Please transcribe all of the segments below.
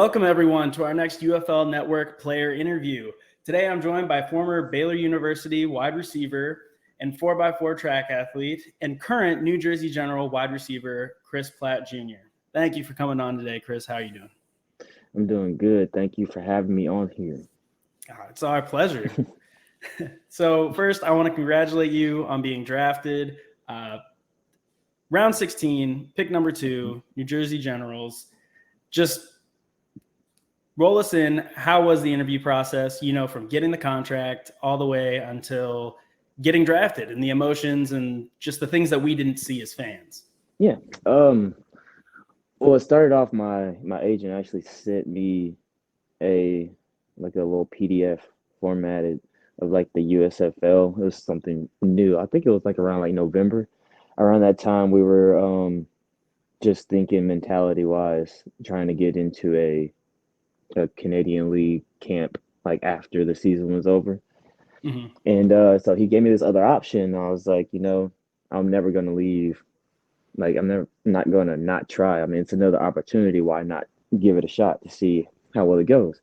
Welcome, everyone, to our next UFL Network player interview. Today, I'm joined by former Baylor University wide receiver and 4x4 track athlete and current New Jersey General wide receiver, Chris Platt Jr. Thank you for coming on today, Chris. How are you doing? I'm doing good. Thank you for having me on here. It's our pleasure. So first, I want to congratulate you on being drafted. Round 16, pick number 2, New Jersey Generals. Just roll us in. How was the interview process, from getting the contract all the way until getting drafted, and the emotions and just the things that we didn't see as fans? Yeah. Well, it started off, my agent actually sent me a little PDF formatted of the USFL. It was something new. I think it was around November. Around that time we were just thinking mentality wise, trying to get into a Canadian League camp after the season was over. Mm-hmm. And so he gave me this other option. I was like, I'm never gonna leave. I'm not gonna not try. I mean, it's another opportunity. Why not give it a shot to see how well it goes?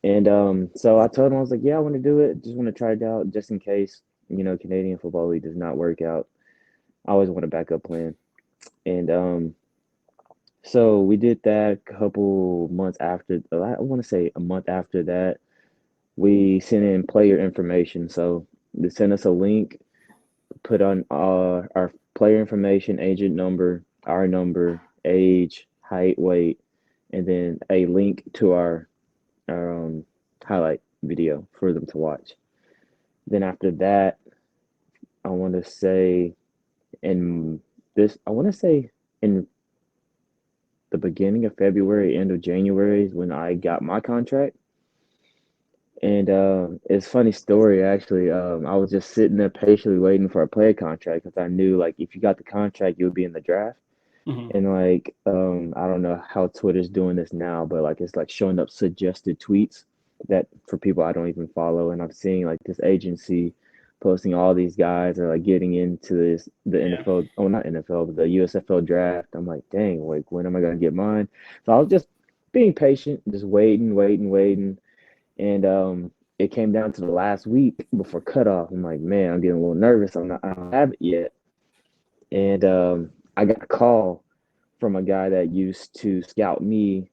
And so I told him, I was like, yeah, I want to do it. Just want to try it out just in case, Canadian Football League does not work out. I always want a backup plan. And so we did that a couple months after. I want to say a month after that, we sent in player information. So they sent us a link, put on our player information, agent number, our number, age, height, weight, and then a link to our highlight video for them to watch. Then after that, I want to say I want to say in the beginning of February, end of January is when I got my contract. And it's a funny story actually. I was just sitting there patiently waiting for a player contract because I knew if you got the contract, you would be in the draft. Mm-hmm. And I don't know how Twitter's doing this now, but it's showing up suggested tweets that for people I don't even follow, and I'm seeing this agency posting all these guys are getting into the NFL, oh not NFL, but the USFL draft. I'm like, dang, when am I gonna get mine? So I was just being patient, just waiting, and it came down to the last week before cutoff. I'm like, man, I'm getting a little nervous. I don't have it yet, and I got a call from a guy that used to scout me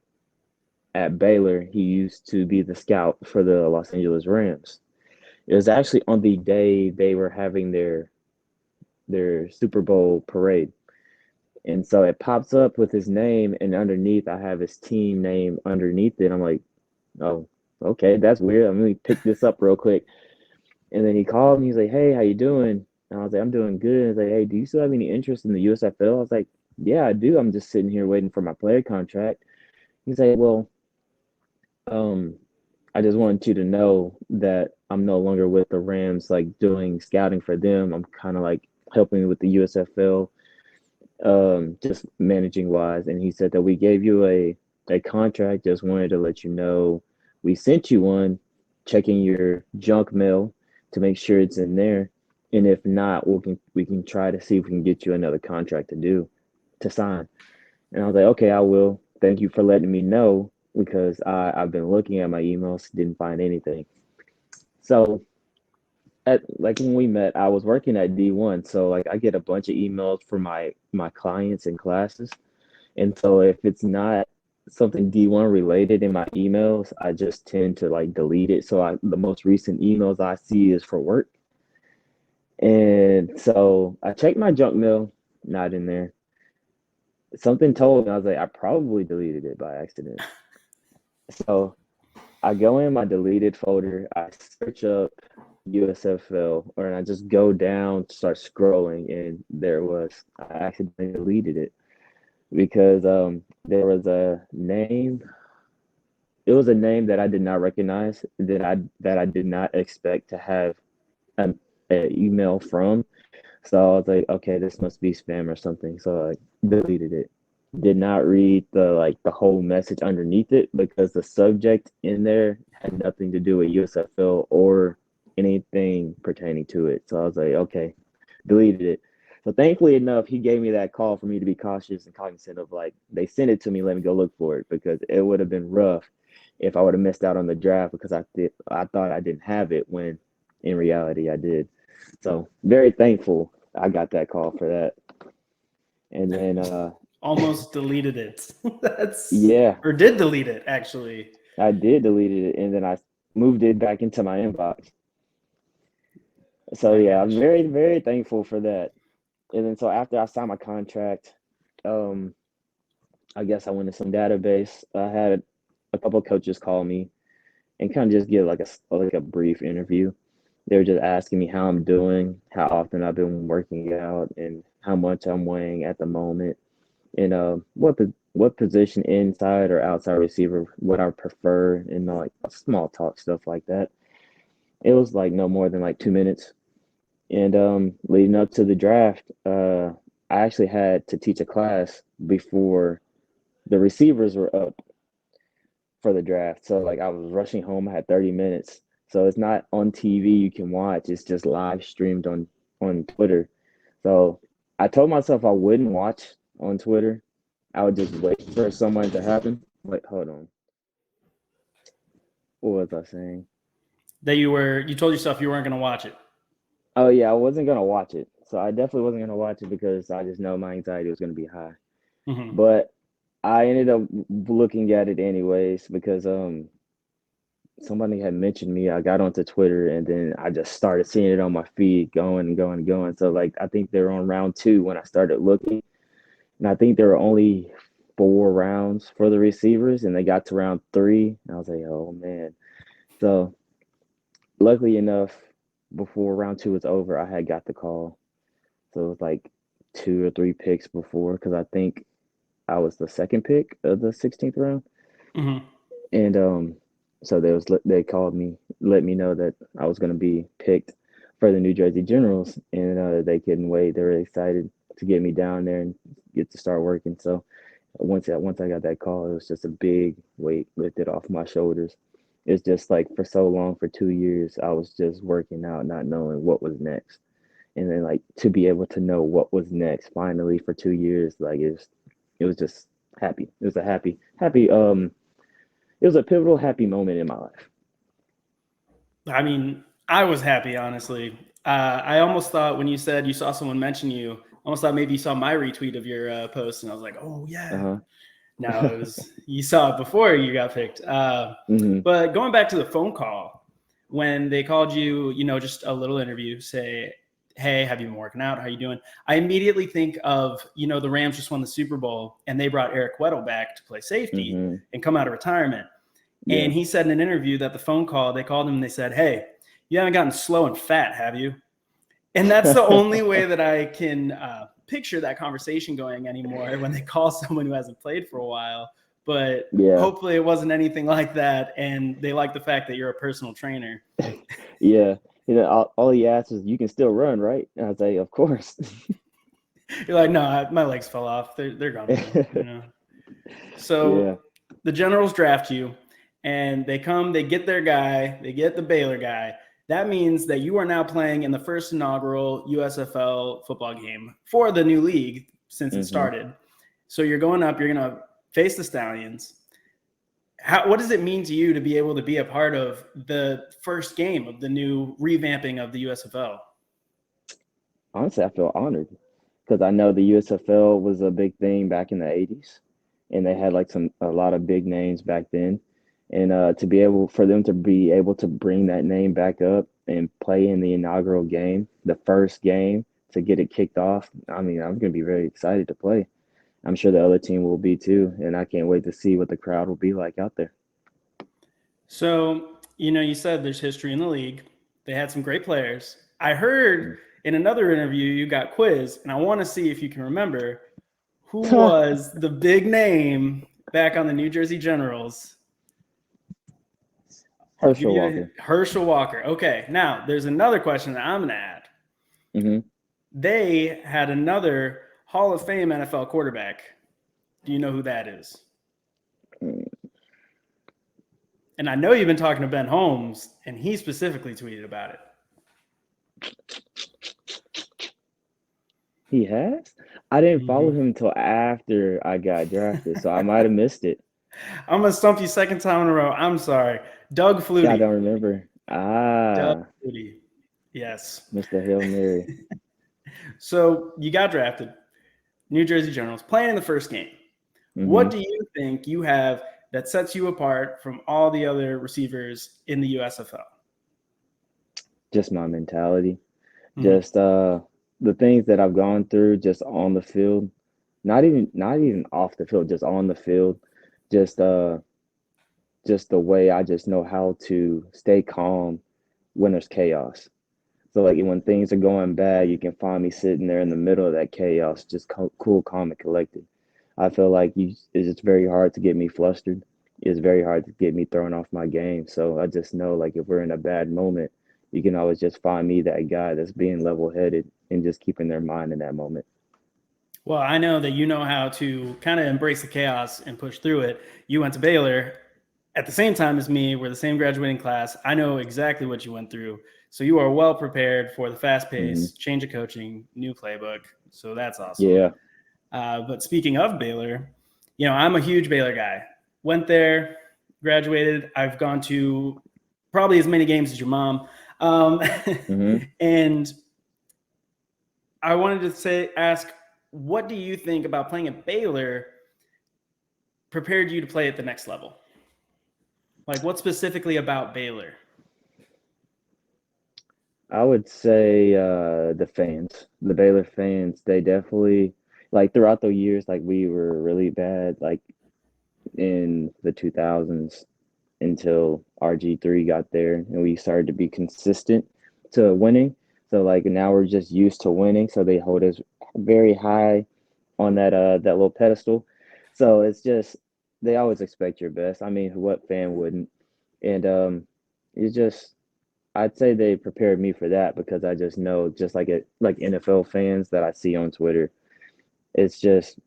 at Baylor. He used to be the scout for the Los Angeles Rams. It was actually on the day they were having their Super Bowl parade. And so it pops up with his name, and underneath I have his team name underneath it. I'm like, oh, okay, that's weird. I'm gonna pick this up real quick. And then he called me. He's like, hey, how you doing? And I was like, I'm doing good. He's like, hey, do you still have any interest in the USFL? I was like, yeah, I do. I'm just sitting here waiting for my player contract. He's like, well, um, I just wanted you to know that I'm no longer with the Rams, doing scouting for them. I'm kind of helping with the USFL, just managing wise. And he said that we gave you a contract. Just wanted to let you know we sent you one, checking your junk mail to make sure it's in there. And if not, we can try to see if we can get you another contract to sign. And I was like, okay, I will. Thank you for letting me know because I've been looking at my emails, didn't find anything. So when we met, I was working at D1, so I get a bunch of emails from my clients and classes. And so if it's not something D1 related in my emails, I just tend to delete it. So the most recent emails I see is for work. And so I checked my junk mail, not in there. Something told me, I was like, I probably deleted it by accident. So I go in my deleted folder, I search up USFL, and I just go down, start scrolling, and there it was. I accidentally deleted it because there was a name. It was a name that I did not recognize, that I did not expect to have an email from. So I was like, okay, this must be spam or something. So I deleted it. Did not read the whole message underneath it because the subject in there had nothing to do with USFL or anything pertaining to it. So I was like, okay, deleted it. So thankfully enough, he gave me that call for me to be cautious and cognizant of like they sent it to me, let me go look for it because it would have been rough if I would have missed out on the draft because I thought I didn't have it when in reality I did. So very thankful I got that call for that. And then Almost deleted it. yeah, Or did delete it actually. I did delete it and then I moved it back into my inbox. So I yeah, I'm got you. very, very thankful for that. And then so after I signed my contract, um, I guess I went to some database. I had a couple of coaches call me and kind of just give like a brief interview. They were just asking me how I'm doing, how often I've been working out, and how much I'm weighing at the moment, and what position inside or outside receiver would I prefer, and like small talk stuff like that. It was like no more than like 2 minutes. And leading up to the draft, I actually had to teach a class before the receivers were up for the draft. So like I was rushing home. I had 30 minutes. So it's not on TV you can watch. It's just live streamed on Twitter. So I told myself I wouldn't watch on Twitter. I would just wait for someone to happen. Wait, hold on. What was I saying? That you told yourself you weren't going to watch it. Oh yeah, I wasn't gonna watch it. So I definitely wasn't gonna watch it because I just know my anxiety was gonna be high. Mm-hmm. But I ended up looking at it anyways because somebody had mentioned me. I got onto Twitter and then I just started seeing it on my feed going and going and going. So like I think they were on round 2 when I started looking. And I think there were only 4 rounds for the receivers and they got to round 3. And I was like, oh man. So luckily enough, before round 2 was over, I had got the call. So it was like 2 or 3 picks before because I think I was the second pick of the 16th round. Mm-hmm. And so they called me, let me know that I was going to be picked for the New Jersey Generals, and they couldn't wait. They were excited to get me down there and get to start working. So once I got that call, it was just a big weight lifted off my shoulders. It's just like for so long, for 2 years, I was just working out, not knowing what was next. And then like to be able to know what was next finally for 2 years, like it was just happy. It was a happy it was a pivotal happy moment in my life. I mean, I was happy, honestly. I almost thought when you said you saw someone mention you, I almost thought maybe you saw my retweet of your post, and I was like, oh, yeah. Uh-huh. No, it was you saw it before you got picked. hmm But going back to the phone call, when they called you, just a little interview, say, hey, have you been working out? How you doing? I immediately think of, the Rams just won the Super Bowl, and they brought Eric Weddle back to play safety hmm and come out of retirement. Yeah. And he said in an interview that the phone call, they called him and they said, hey, you haven't gotten slow and fat, have you? And that's the only way that I can picture that conversation going anymore when they call someone who hasn't played for a while. But Yeah. hopefully it wasn't anything like that. And they like the fact that you're a personal trainer. Yeah. All he asked is, you can still run, right? And I was like, of course. You're like, no, my legs fell off. They're gone now. Yeah. So the Generals draft you, and they come, they get their guy, they get the Baylor guy. That means that you are now playing in the first inaugural USFL football game for the new league since it hmm started. So you're going up, you're going to face the Stallions. What does it mean to you to be able to be a part of the first game of the new revamping of the USFL? Honestly, I feel honored because I know the USFL was a big thing back in the 80s and they had like a lot of big names back then. And to be able for them to be able to bring that name back up and play in the inaugural game, the first game to get it kicked off, I mean, I'm going to be very excited to play. I'm sure the other team will be too, and I can't wait to see what the crowd will be like out there. So, you said there's history in the league. They had some great players. I heard in another interview you got quizzed, and I want to see if you can remember who was the big name back on the New Jersey Generals. I'll give Herschel you Walker. Herschel Walker. Okay, now there's another question that I'm going to add. hmm They had another Hall of Fame NFL quarterback. Do you know who that is? And I know you've been talking to Ben Holmes, and he specifically tweeted about it. He has? I didn't follow Mhm. him until after I got drafted, so I might have missed it. I'm gonna stump you second time in a row. I'm sorry. Doug Yeah, I Flutie. don't remember. Doug Ah, Flutie. Yes. Mr. Hail Mary. So you got drafted, New Jersey Generals, playing in the first game. What Hmm. do you think you have that sets you apart from all the other receivers in the USFL? Just my mentality. Hmm. Just the things that I've gone through just on the field. Not even off the field, just on the field. Just just the way I just know how to stay calm when there's chaos. So like when things are going bad, you can find me sitting there in the middle of that chaos, just cool, calm, and collected. I feel like it's just very hard to get me flustered. It's very hard to get me thrown off my game. So I just know like if we're in a bad moment, you can always just find me that guy that's being level headed and just keeping their mind in that moment. Well, I know that you know how to kind of embrace the chaos and push through it. You went to Baylor at the same time as me. We're the same graduating class. I know exactly what you went through. So you are well prepared for the fast Hmm. pace, change of coaching, new playbook. So that's awesome. Yeah. But speaking of Baylor, I'm a huge Baylor guy. Went there, graduated. I've gone to probably as many games as your mom. Um, Hmm. and I wanted to ask, what do you think about playing at Baylor prepared you to play at the next level? Like, what specifically about Baylor? I would say the fans, the Baylor fans, they definitely like throughout the years, like we were really bad, like in the 2000s until RG3 got there and we started to be consistent to winning. So like now we're just used to winning, so they hold us very high on that little pedestal. So it's just they always expect your best. I mean, what fan wouldn't? And it's just I'd say they prepared me for that because I just know just like NFL fans that I see on Twitter, it's just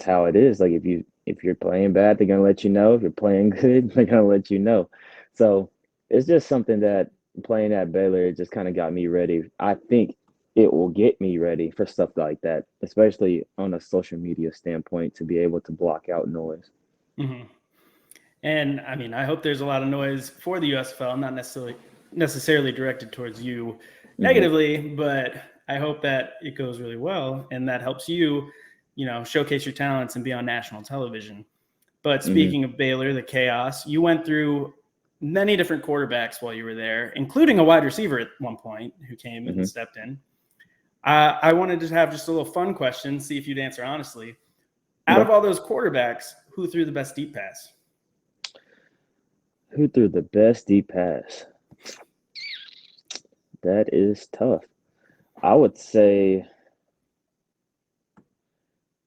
how it is. Like if you're playing bad, they're gonna let you know. If you're playing good, they're gonna let you know. So it's just something that playing at Baylor just kind of got me ready. I think it will get me ready for stuff like that, especially on a social media standpoint, to be able to block out noise. Hmm. And I mean, I hope there's a lot of noise for the USFL, not necessarily directed towards you Hmm. negatively, but I hope that it goes really well and that helps you, showcase your talents and be on national television. But Hmm. speaking of Baylor, the chaos, you went through many different quarterbacks while you were there, including a wide receiver at one point who came and Hmm. stepped in. I wanted to have just a little fun question, see if you'd answer honestly. Out Okay. of all those quarterbacks, who threw the best deep pass? Who threw the best deep pass? That is tough. I would say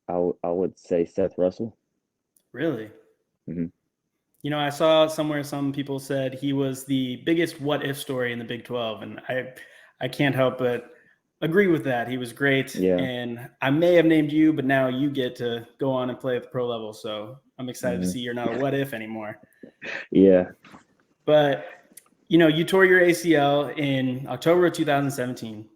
I would say Seth Russell. Really? Hmm. I saw somewhere some people said he was the biggest what if story in the Big 12, and I can't help but agree with that. He was great, Yeah. and I may have named you, but now you get to go on and play at the pro level. So I'm excited to Hmm. see you're not a what if anymore. Yeah. But you tore your ACL in October of 2017.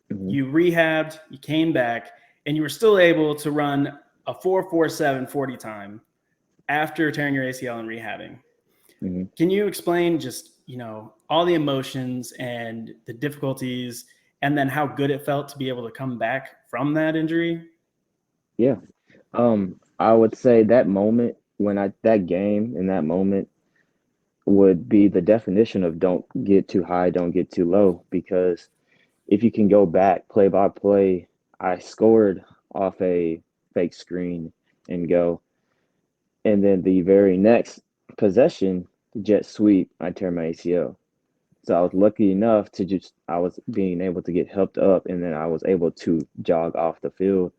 Hmm. You rehabbed, you came back, and you were still able to run a 4.47 40 time after tearing your ACL and rehabbing. Hmm. Can you explain just, all the emotions and the difficulties and then how good it felt to be able to come back from that injury? Yeah. I would say that moment when I that game in that moment would be the definition of don't get too high, don't get too low. Because if you can go back play by play, I scored off a fake screen and go, and then the very next possession, jet sweep, I tear my ACL. So I was lucky enough to just I was being able to get helped up, and then I was able to jog off the field.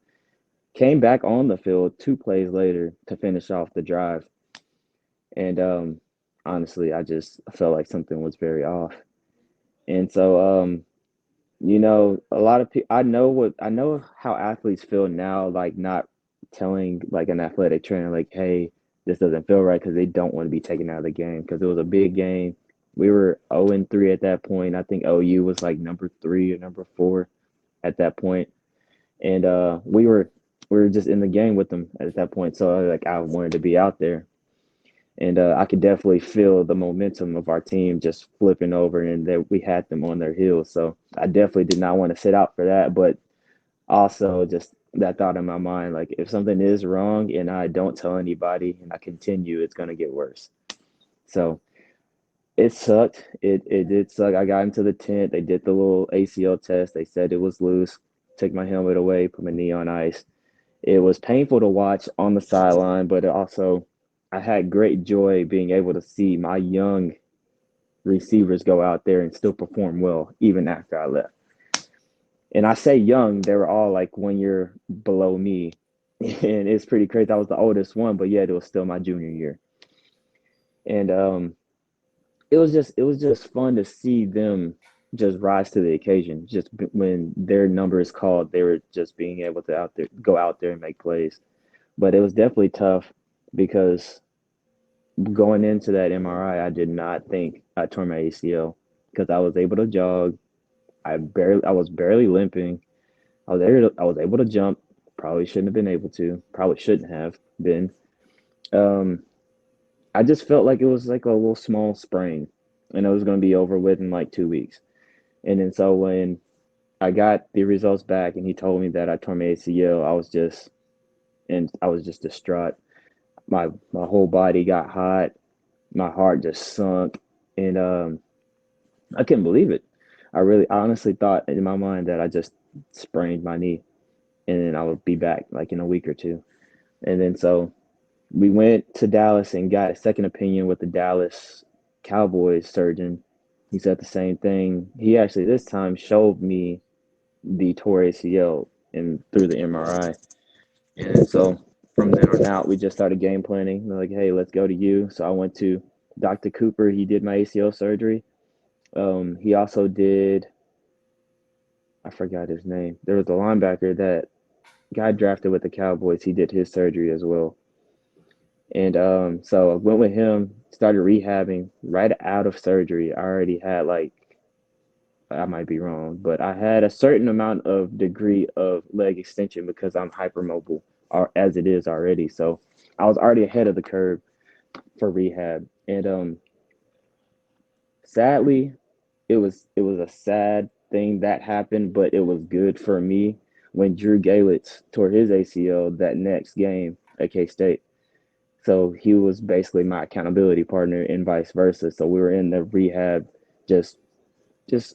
Came back on the field 2 plays later to finish off the drive. And honestly, I just felt like something was very off. And so a lot of people I know how athletes feel now, like not telling like an athletic trainer like, hey, this doesn't feel right because they don't want to be taken out of the game because it was a big game. We were 0-3 at that point. I think OU was like number 3 or number 4 at that point. and we were just in the game with them at that point. So like I wanted to be out there, and I could definitely feel the momentum of our team just flipping over, and that we had them on their heels. So I definitely did not want to sit out for that, but also just that thought in my mind, like if something is wrong and I don't tell anybody and I continue, it's gonna get worse. So it sucked. It did suck. I got into the tent. They did the little ACL test. They said it was loose. Took my helmet away, put my knee on ice. It was painful to watch on the sideline, but it also I had great joy being able to see my young receivers go out there and still perform well even after I left. And I say young, they were all like 1 year below me. And it's pretty crazy. I was the oldest one, but yet it was still my junior year. And it was just fun to see them just rise to the occasion. When their number is called, they were just being able to go out there and make plays. But it was definitely tough because going into that MRI, I did not think I tore my ACL because I was able to jog. I was barely limping. I was able to jump. Probably shouldn't have been able to. Probably shouldn't have been. Um, I just felt like it was like a little small sprain, and it was going to be over with in like 2 weeks. And then so when I got the results back, and he told me that I tore my ACL, I was just distraught. My whole body got hot. My heart just sunk, and I couldn't believe it. I honestly thought in my mind that I just sprained my knee, and then I would be back like in a week or two. And then so we went to Dallas and got a second opinion with the Dallas Cowboys surgeon. He said the same thing. He actually this time showed me the tore ACL and through the MRI. And so from then on out, we just started game planning. They're like, hey, let's go to you. So I went to Dr. Cooper. He did my ACL surgery. He also did, I forgot his name. There was a linebacker that got drafted with the Cowboys. He did his surgery as well. And so I went with him, started rehabbing right out of surgery. I already had like, I might be wrong, but I had a certain amount of degree of leg extension because I'm hypermobile or as it is already. So I was already ahead of the curve for rehab. And sadly, it was a sad thing that happened, but it was good for me when Drew Galitz tore his ACL that next game at K State. So he was basically my accountability partner and vice versa. So we were in the rehab, just just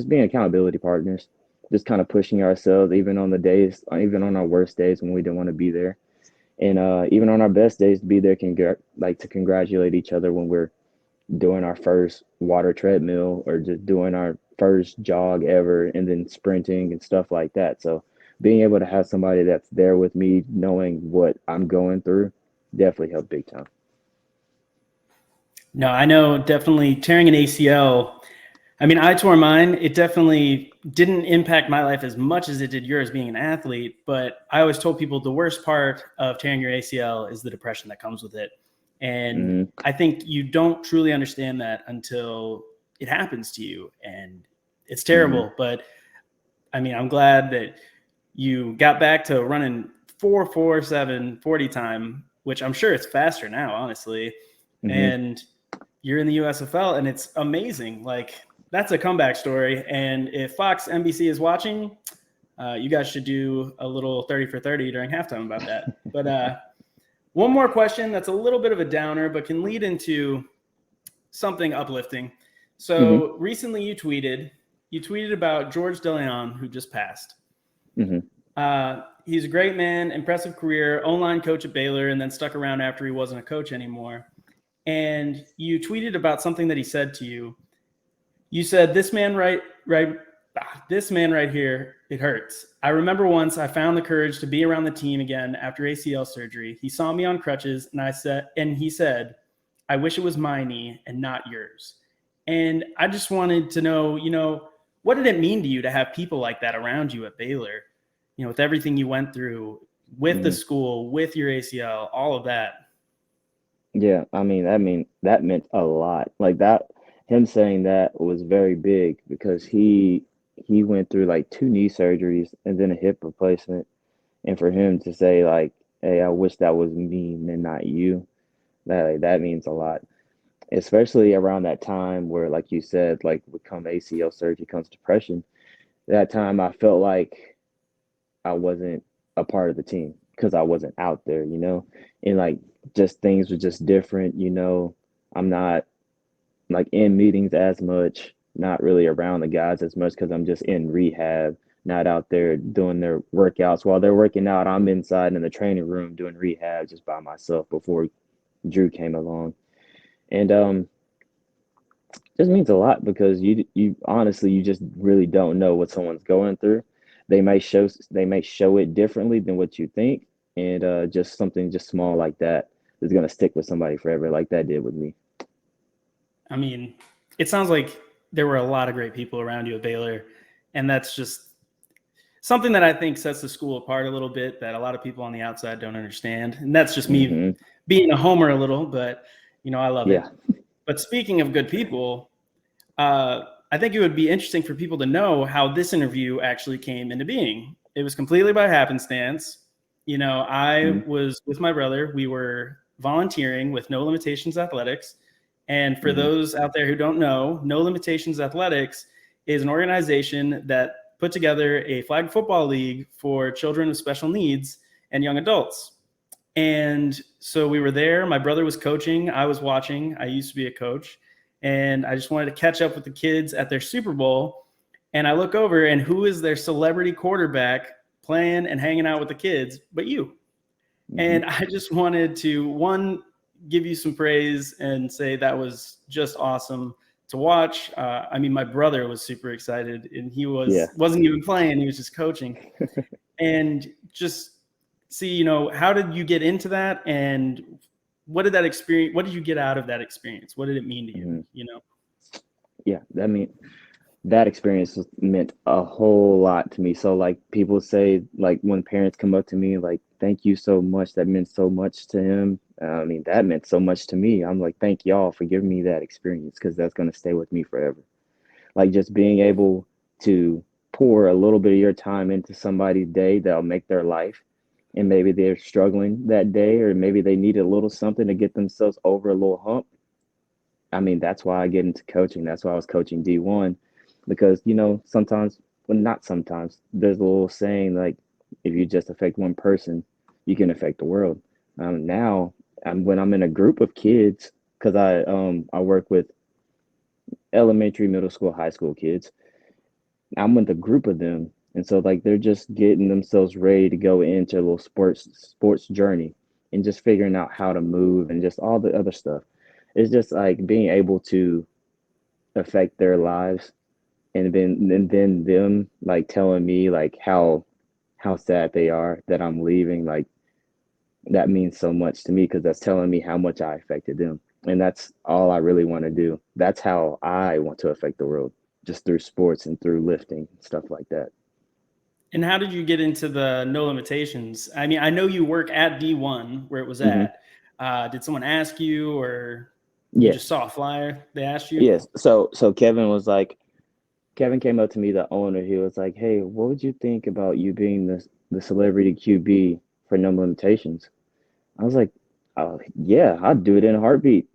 being accountability partners, just kind of pushing ourselves even on the days, even on our worst days when we didn't want to be there, and even on our best days to be there can get like to congratulate each other when we're doing our first water treadmill or just doing our first jog ever and then sprinting and stuff like that. So being able to have somebody that's there with me knowing what I'm going through definitely helped big time. No, I know definitely tearing an ACL. I mean, I tore mine. It definitely didn't impact my life as much as it did yours being an athlete. But I always told people the worst part of tearing your ACL is the depression that comes with it. And Hmm. I think you don't truly understand that until it happens to you. And it's Hmm. terrible. But I mean, I'm glad that you got back to running 4.47 40 time, which I'm sure it's faster now, honestly. Hmm. And you're in the USFL, and it's amazing. Like, that's a comeback story. And if Fox NBC is watching, you guys should do a little 30 for 30 during halftime about that. But one more question that's a little bit of a downer, but can lead into something uplifting. Hmm. So recently you tweeted about George DeLeon, who just passed. Hmm. He's a great man, impressive career, O-line coach at Baylor, and then stuck around after he wasn't a coach anymore. And you tweeted about something that he said to you. You said, this man right here, it hurts. I remember once I found the courage to be around the team again after ACL surgery. He saw me on crutches, and he said, I wish it was my knee and not yours. And I just wanted to know, what did it mean to you to have people like that around you at Baylor? With everything you went through with the Hmm. school, with your ACL, all of that. Yeah, that meant a lot. Like that, him saying that was very big because he went through like 2 knee surgeries and then a hip replacement. And for him to say like, "Hey, I wish that was me and not you," that means a lot. Especially around that time where, like you said, like would come ACL surgery, comes depression. That time I felt like I wasn't a part of the team because I wasn't out there, and like just things were just different. I'm not like in meetings as much, not really around the guys as much because I'm just in rehab, not out there doing their workouts. While they're working out, I'm inside in the training room doing rehab just by myself before Drew came along. And just means a lot because you honestly you just really don't know what someone's going through. They may show it differently than what you think, and just something just small like that is gonna stick with somebody forever, like that did with me. I mean, it sounds like there were a lot of great people around you at Baylor, and that's just something that I think sets the school apart a little bit that a lot of people on the outside don't understand. And that's just me Hmm. being a homer a little, but I love it. Yeah. But speaking of good people, I think it would be interesting for people to know how this interview actually came into being. It was completely by happenstance. I Hmm. was with my brother. We were volunteering with No Limitations Athletics. And for Hmm. those out there who don't know, No Limitations Athletics is an organization that put together a flag football league for children with special needs and young adults. And so we were there. My brother was coaching. I was watching. I used to be a coach. And I just wanted to catch up with the kids at their Super Bowl. And I look over, and who is their celebrity quarterback playing and hanging out with the kids but you? Hmm. And I just wanted to, one, give you some praise and say that was just awesome to watch. I mean, my brother was super excited, and he Yeah. wasn't even playing. He was just coaching. And just see, how did you get into that? And what did you get out of that experience? What did it mean to you? Hmm. Yeah. That experience meant a whole lot to me. So like people say, like when parents come up to me, like, "Thank you so much. That meant so much to him." I mean, that meant so much to me. I'm like, "Thank y'all for giving me that experience because that's going to stay with me forever." Like just being able to pour a little bit of your time into somebody's day that'll make their life. And maybe they're struggling that day, or maybe they need a little something to get themselves over a little hump. I mean, that's why I get into coaching. That's why I was coaching D1 because, sometimes, well, not sometimes, there's a little saying like, if you just affect one person, you can affect the world. Now, when I'm in a group of kids, because I work with elementary, middle school, high school kids, I'm with a group of them. And so like they're just getting themselves ready to go into a little sports journey and just figuring out how to move and just all the other stuff. It's just like being able to affect their lives and then them like telling me like how sad they are that I'm leaving. Like that means so much to me because that's telling me how much I affected them. And that's all I really want to do. That's how I want to affect the world, just through sports and through lifting, stuff like that. And how did you get into the No Limitations? I mean, I know you work at D1 where it was Hmm. at. Did someone ask you, or you just Yes. saw a flyer? They asked you? Yes. So Kevin came up to me, the owner. He was like, "Hey, what would you think about you being the celebrity QB for No Limitations?" I was like, "Oh yeah, I'd do it in a heartbeat."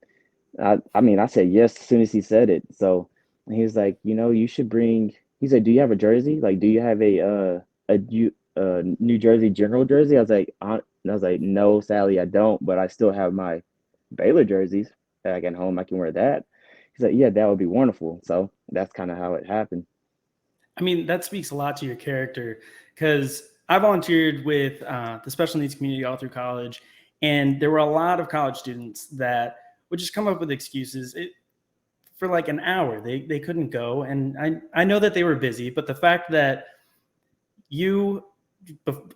I mean, I said yes as soon as he said it. So he was like, you should bring. He said, "Do you have a jersey? Like, do you have a New Jersey General jersey?" I was like, "No, sadly, I don't. But I still have my Baylor jerseys. Back at home, I can wear that." He's like, "Yeah, that would be wonderful." So that's kind of how it happened. I mean, that speaks a lot to your character because I volunteered with the special needs community all through college. And there were a lot of college students that would just come up with excuses. For like an hour, they couldn't go. And I know that they were busy, but the fact that you,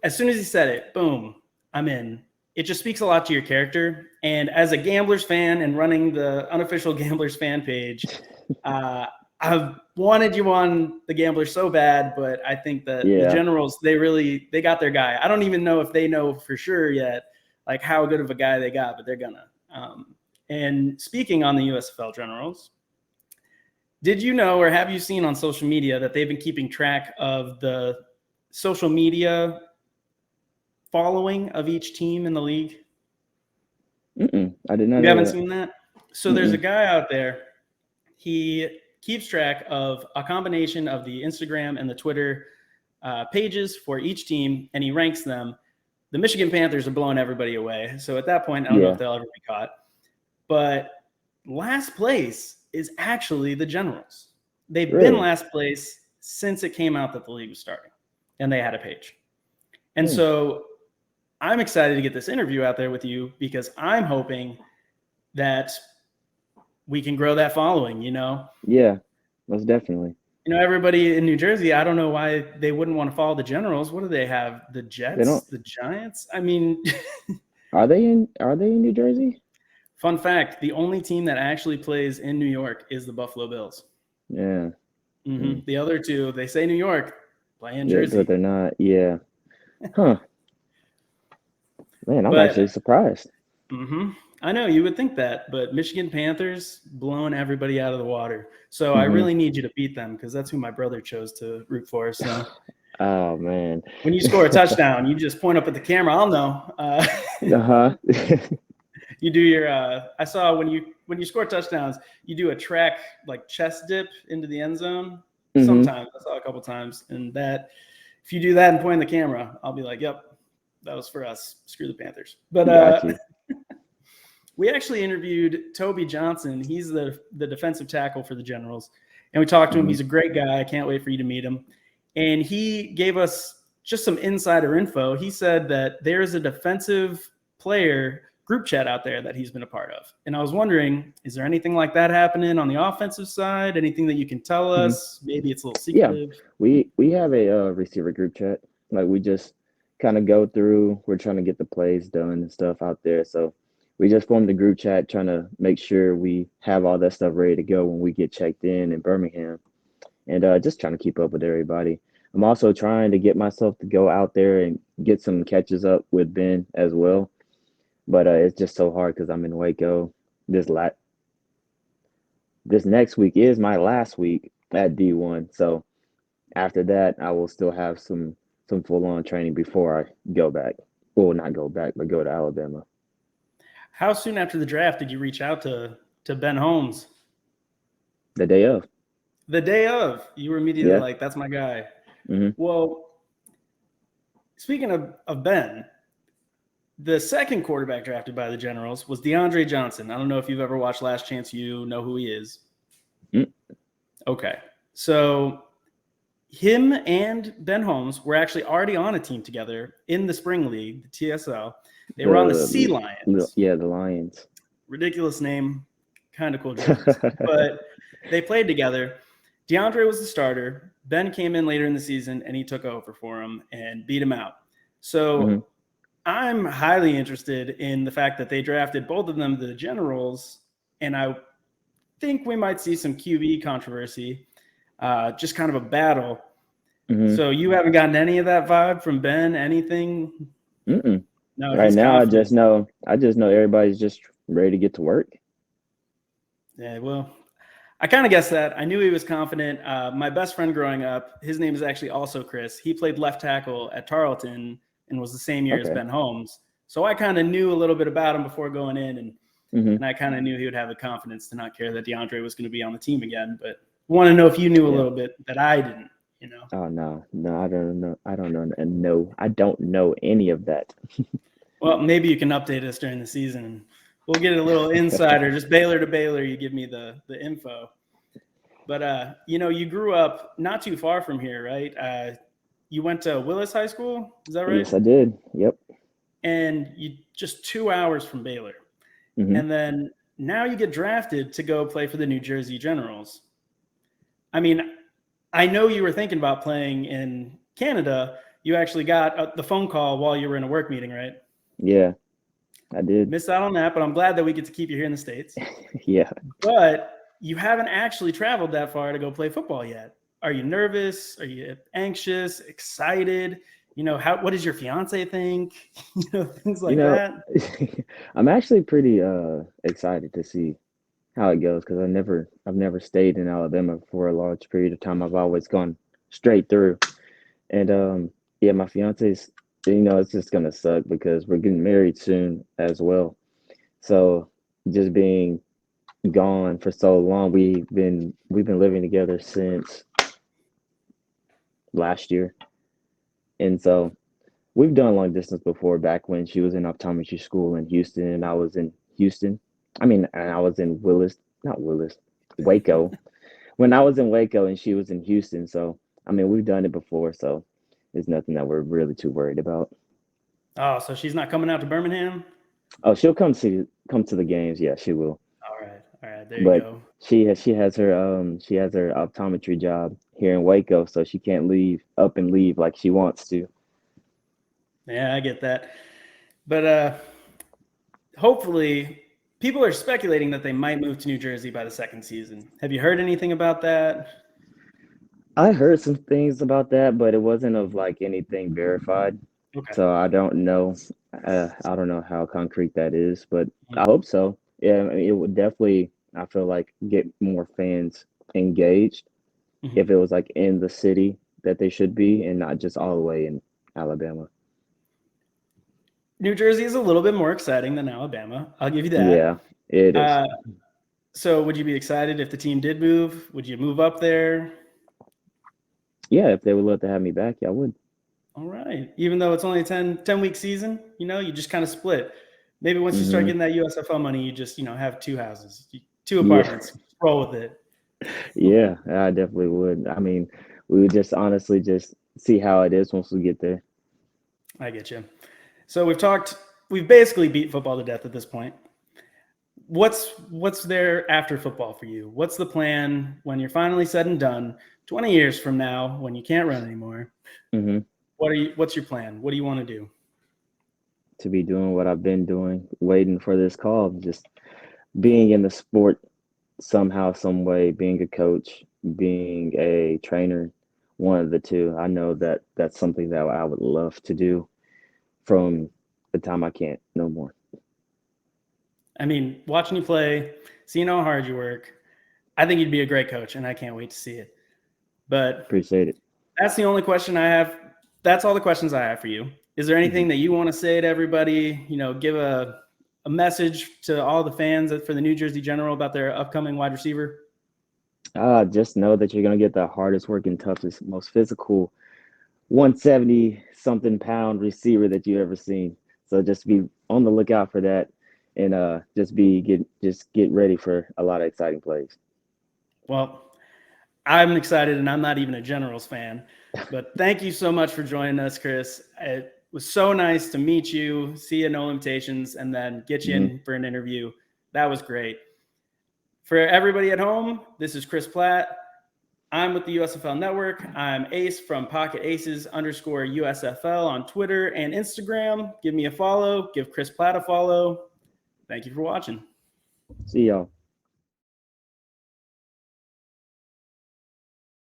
as soon as he said it, boom, I'm in. It just speaks a lot to your character. And as a Gamblers fan and running the unofficial Gamblers fan page, uh, I've wanted you on the Gamblers so bad, but I think that the Yeah. Generals, they got their guy. I don't even know if they know for sure yet, like how good of a guy they got, but they're gonna. And speaking on the USFL Generals, Did you know, or have you seen on social media that they've been keeping track of the social media following of each team in the league? I did not You know haven't that. seen that? So there's a guy out there. He keeps track of a combination of the Instagram and the Twitter pages for each team, and he ranks them. The Michigan Panthers are blowing everybody away. So at that point, I don't know if they'll ever be caught. But last place is actually the Generals. They've been last place since it came out that the league was starting, and they had a page. And so I'm excited to get this interview out there with you because I'm hoping that we can grow that following, you know? Yeah, most definitely. You know, everybody in New Jersey, I don't know why they wouldn't want to follow the Generals. What do they have? The Jets? The Giants? I mean, Are they in New Jersey? Fun fact, the only team that actually plays in New York is the Buffalo Bills. Yeah. The other two, they say New York, play in Jersey. But they're not. Yeah. Huh. Man, I'm actually surprised. I know, you would think that, but Michigan Panthers blowing everybody out of the water. So I really need you to beat them because that's who my brother chose to root for. So, oh man, when you score a touchdown, you just point up at the camera. I'll know. You do your. I saw when you score touchdowns, you do a track like chest dip into the end zone. Sometimes I saw a couple times, and that if you do that and point in the camera, I'll be like, "Yep, that was for us. Screw the Panthers." But we actually interviewed Toby Johnson. He's the defensive tackle for the Generals. And we talked to him. He's a great guy. I can't wait for you to meet him. And he gave us just some insider info. He said that there is a defensive player group chat out there that he's been a part of. And I was wondering, is there anything like that happening on the offensive side? Anything that you can tell us? Maybe it's a little secretive. Yeah, we have a receiver group chat. Like we just kind of go through. We're trying to get the plays done and stuff out there. So we just formed the group chat, trying to make sure we have all that stuff ready to go when we get checked in Birmingham, and just trying to keep up with everybody. I'm also trying to get myself to go out there and get some catches up with Ben as well, but it's just so hard because I'm in Waco. This next week is my last week at D1, so after that I will still have some full-on training before I go back. Well, not go back, but go to Alabama. How soon after the draft did you reach out to Ben Holmes? The day of. The day of. You were immediately like, that's my guy. Well, speaking of Ben, the second quarterback drafted by the Generals was Deandre Johnson. I don't know if you've ever watched Last Chance U, know who he is. Okay. So him and Ben Holmes were actually already on a team together in the spring league, the TSL. They were on the Sea Lions. The Lions. Ridiculous name, kind of cool jerseys. But they played together. Deandre was the starter. Ben came in later in the season, and he took over for him and beat him out. So I'm highly interested in the fact that they drafted both of them to the Generals, and I think we might see some QB controversy, just kind of a battle. So you haven't gotten any of that vibe from Ben? Anything? No, right now, I just know everybody's just ready to get to work. Yeah, well, I kind of guessed that. I knew he was confident. My best friend growing up, his name is actually also Chris. He played left tackle at Tarleton and was the same year as Ben Holmes. So I kind of knew a little bit about him before going in, and I kind of knew he would have the confidence to not care that Deandre was going to be on the team again. But I want to know if you knew a little bit that I didn't. You know? Oh no, I don't know. I don't know, and no, I don't know any of that. Well, maybe you can update us during the season, and we'll get a little insider. Just Baylor to Baylor, you give me the info. But you grew up not too far from here, right? You went to Willis High School, is that right? Yes, I did. Yep. And you just 2 hours from Baylor, and then now you get drafted to go play for the New Jersey Generals. I mean, I know you were thinking about playing in Canada. You actually got the phone call while you were in a work meeting, right? Yeah, I did. Missed out on that, but I'm glad that we get to keep you here in the States. Yeah. But you haven't actually traveled that far to go play football yet. Are you nervous? Are you anxious, excited? What does your fiance think? Things like that. I'm actually pretty excited to see how it goes because I've never stayed in Alabama for a large period of time. I've always gone straight through. And yeah, my fiance's, it's just gonna suck because we're getting married soon as well. So just being gone for so long, we've been living together since last year. And so we've done long distance before back when she was in optometry school in Houston and I was in Houston. And I was in not Willis, Waco. When I was in Waco and she was in Houston. So, we've done it before. So it's nothing that we're really too worried about. Oh, so she's not coming out to Birmingham? Oh, she'll come to the games. Yeah, she will. All right, there you But go. she has her optometry job here in Waco, so she can't leave up and leave like she wants to. Yeah, I get that. But hopefully, people are speculating that they might move to New Jersey by the second season. Have you heard anything about that? I heard some things about that, but it wasn't of like anything verified. Okay. So I don't know how concrete that is, but I hope so. Yeah, it would definitely, I feel like, get more fans engaged Mhm. if it was like in the city that they should be and not just all the way in Alabama. New Jersey is a little bit more exciting than Alabama. I'll give you that. Yeah, it is. Uh, so would you be excited if the team did move? Would you move up there? Yeah, if they would love to have me back, yeah, I would. All right. Even though it's only a 10-week season, you just kind of split. Maybe once you start Hmm. getting that USFL money, you just, have two houses, two Yeah, apartments. Roll with it. yeah, I definitely would. We would just honestly just see how it is once we get there. I get you. So we've basically beat football to death at this point. What's there after football for you? What's the plan when you're finally said and done 20 years from now when you can't run anymore? Hmm. What's your plan? What do you want to do? To be doing what I've been doing, waiting for this call, just being in the sport somehow, some way, being a coach, being a trainer, one of the two. I know that that's something that I would love to do from the time I can't no more. I mean, watching you play, seeing how hard you work, I think you'd be a great coach, and I can't wait to see it. But Appreciate it. that's the only question I have. That's all the questions I have for you. Is there anything Hmm. that you want to say to everybody? Give a message to all the fans for the New Jersey General about their upcoming wide receiver? Just know that you're gonna get the hardest working, toughest, most physical 170 something pound receiver that you ever seen. So just be on the lookout for that and just get ready for a lot of exciting plays. Well, I'm excited, and I'm not even a Generals fan. But thank you so much for joining us, Chris. It was so nice to meet you, see you, no limitations, and then get you Hmm. in for an interview. That was great. For everybody at home, this is Chris Platt. I'm with the USFL Network. I'm Ace from Pocket Aces _ USFL on Twitter and Instagram. Give me a follow. Give Chris Platt a follow. Thank you for watching. See y'all.